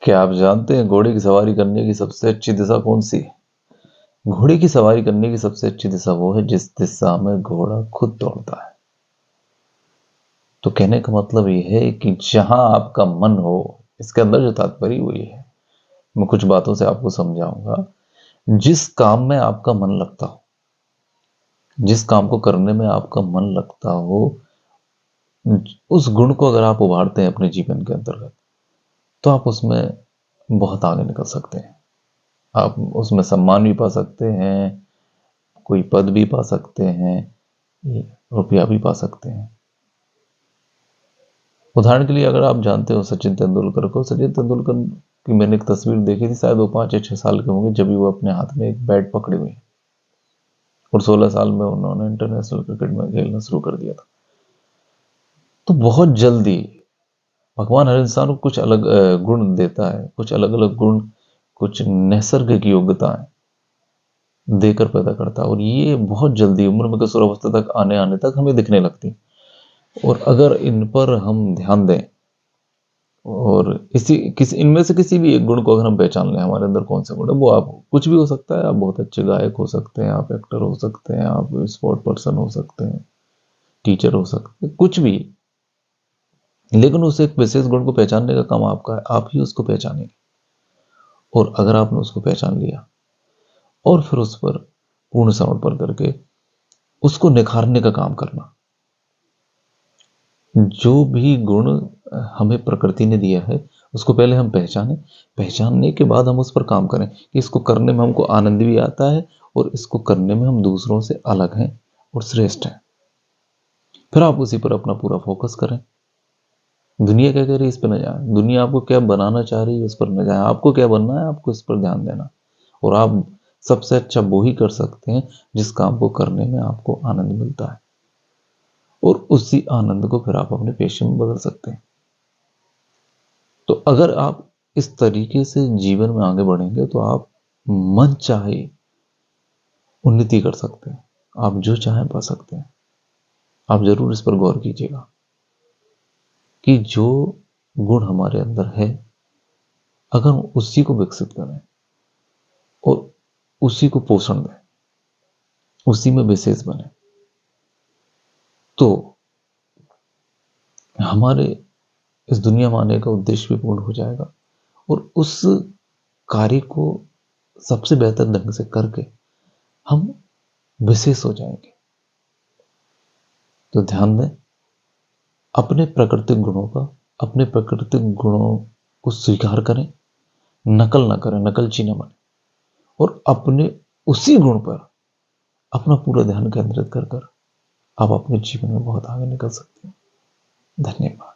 क्या आप जानते हैं घोड़े की सवारी करने की सबसे अच्छी दिशा कौन सी है? घोड़े की सवारी करने की सबसे अच्छी दिशा वो है जिस दिशा में घोड़ा खुद दौड़ता है। तो कहने का मतलब ये है कि जहां आपका मन हो, इसके अंदर जो तात्पर्य वो ये है, मैं कुछ बातों से आपको समझाऊंगा। जिस काम में आपका मन लगता हो, जिस काम को करने में आपका मन लगता हो, उस गुण को अगर आप उभारते हैं अपने जीवन के अंतर्गत, तो आप उसमें बहुत आगे निकल सकते हैं। आप उसमें सम्मान भी पा सकते हैं, कोई पद भी पा सकते हैं, रुपया भी पा सकते हैं। उदाहरण के लिए अगर आप जानते हो सचिन तेंदुलकर को, सचिन तेंदुलकर की मैंने एक तस्वीर देखी थी, शायद वो 5 या 6 साल के होंगे, जब भी वो अपने हाथ में एक बैट पकड़े हुए हैं और 16 साल में उन्होंने इंटरनेशनल क्रिकेट में खेलना शुरू कर दिया था। तो बहुत जल्दी भगवान हर इंसान को कुछ अलग गुण देता है, कुछ अलग अलग गुण, कुछ नैसर्गिक योग्यताएं देकर पैदा करता है, और ये बहुत जल्दी उम्र में किशोरावस्था तक आने आने तक हमें दिखने लगती। और अगर इन पर हम ध्यान दें और इनमें से किसी भी एक गुण को अगर हम पहचान लें, हमारे अंदर कौन सा गुण है, वो आप कुछ भी हो सकता है। आप बहुत अच्छे गायक हो सकते हैं, आप एक्टर हो सकते हैं, आप स्पोर्ट पर्सन हो सकते हैं, टीचर हो सकते हैं, कुछ भी। लेकिन उस एक विशेष गुण को पहचानने का काम आपका है, आप ही उसको पहचानेंगे। और अगर आपने उसको पहचान लिया और फिर उस पर पूर्ण समर्पण करके उसको निखारने का काम करना, जो भी गुण हमें प्रकृति ने दिया है उसको पहले हम पहचानने के बाद हम उस पर काम करें कि इसको करने में हमको आनंद भी आता है और इसको करने में हम दूसरों से अलग हैं और श्रेष्ठ हैं। फिर आप उसी पर अपना पूरा फोकस करें। दुनिया क्या कह रही है इस पर न जाए, दुनिया आपको क्या बनाना चाह रही है उस पर न जाए, आपको क्या बनना है आपको इस पर ध्यान देना। और आप सबसे अच्छा वो ही कर सकते हैं जिस काम को करने में आपको आनंद मिलता है, और उसी आनंद को फिर आप अपने पेशे में बदल सकते हैं। तो अगर आप इस तरीके से जीवन में आगे बढ़ेंगे तो आप मन चाहे उन्नति कर सकते हैं, आप जो चाहें पा सकते हैं। आप जरूर इस पर गौर कीजिएगा कि जो गुण हमारे अंदर है, अगर हम उसी को विकसित करें और उसी को पोषण दें, उसी में विशेष बने, तो हमारे इस दुनिया में आने का उद्देश्य भी पूर्ण हो जाएगा और उस कार्य को सबसे बेहतर ढंग से करके हम विशेष हो जाएंगे। तो ध्यान दें, अपने प्राकृतिक गुणों का, अपने प्राकृतिक गुणों को स्वीकार करें, नकल ना करें, नकलची ना बने, और अपने उसी गुण पर अपना पूरा ध्यान केंद्रित कर कर आप अपने जीवन में बहुत आगे निकल सकते हैं। धन्यवाद।